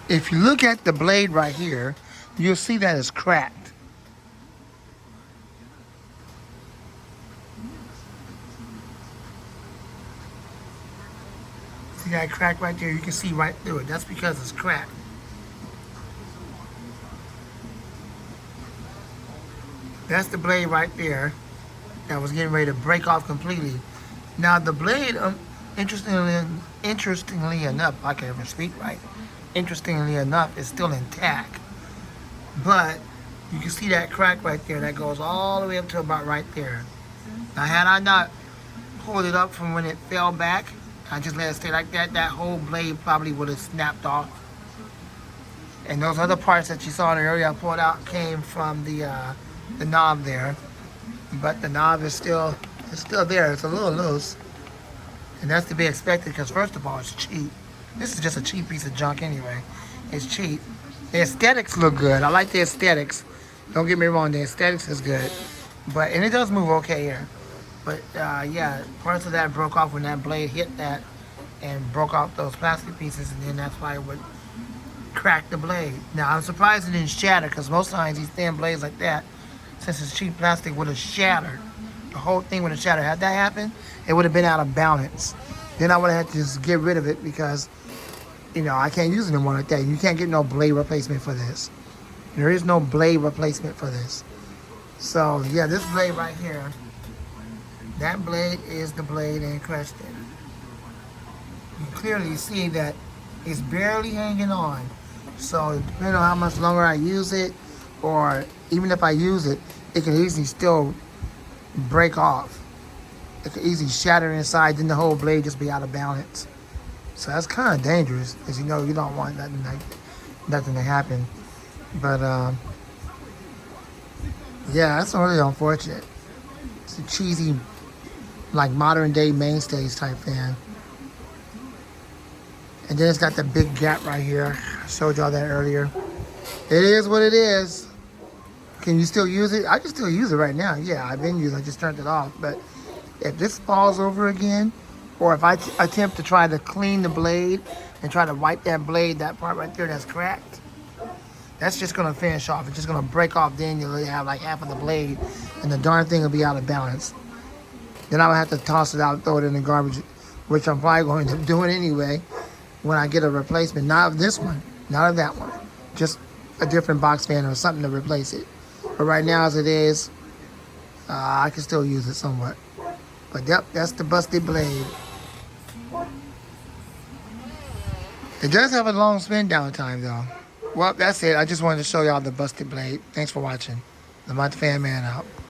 If you look at the blade right here, you'll see that it's cracked. See that crack right there? You can see right through it. That's because it's cracked. That's the blade right there that was getting ready to break off completely. Now the blade, interestingly enough, I can't even speak right. Interestingly enough, is still intact. But you can see that crack right there that goes all the way up to about right there. Now had I not pulled it up from when it fell back, I just let it stay like that, that whole blade probably would have snapped off. And those other parts that you saw in the area I pulled out came from the knob there. But the knob is still there. It's a little loose. And that's to be expected because first of all, it's cheap. This is just a cheap piece of junk anyway. It's cheap. The aesthetics look good. I like the aesthetics. Don't get me wrong, the aesthetics is good. And it does move okay here. But yeah, parts of that broke off when that blade hit that and broke off those plastic pieces, and then that's why it would crack the blade. Now I'm surprised it didn't shatter because most times these thin blades like that, since it's cheap plastic, would have shattered. The whole thing would have shattered. Had that happened, it would have been out of balance. Then I would have had to just get rid of it because, you know, I can't use it anymore like that. You can't get no blade replacement for this. There is no blade replacement for this. So yeah, this blade right here, that blade is the blade in question. You clearly see that it's barely hanging on. So depending on how much longer I use it, or even if I use it, it can easily still break off. It can easily shatter inside, then the whole blade just be out of balance. So that's kind of dangerous, because you know you don't want nothing to happen. But yeah, that's really unfortunate. It's a cheesy, like modern day mainstays type fan. And then it's got the big gap right here. I showed y'all that earlier. It is what it is. Can you still use it? I can still use it right now. Yeah, I've been using it. I just turned it off. But if this falls over again, or if I attempt to try to clean the blade and try to wipe that blade, that part right there that's cracked, that's just going to finish off. It's just going to break off. Then you'll have like half of the blade, and the darn thing will be out of balance. Then I would have to toss it out and throw it in the garbage, which I'm probably going to end up doing anyway when I get a replacement. Not of this one, not of that one. Just a different box fan or something to replace it. But right now, as it is, I can still use it somewhat. But yep, that's the busted blade. It does have a long spin down time though. Well, that's it. I just wanted to show y'all the busted blade. Thanks for watching. The Fan Man out.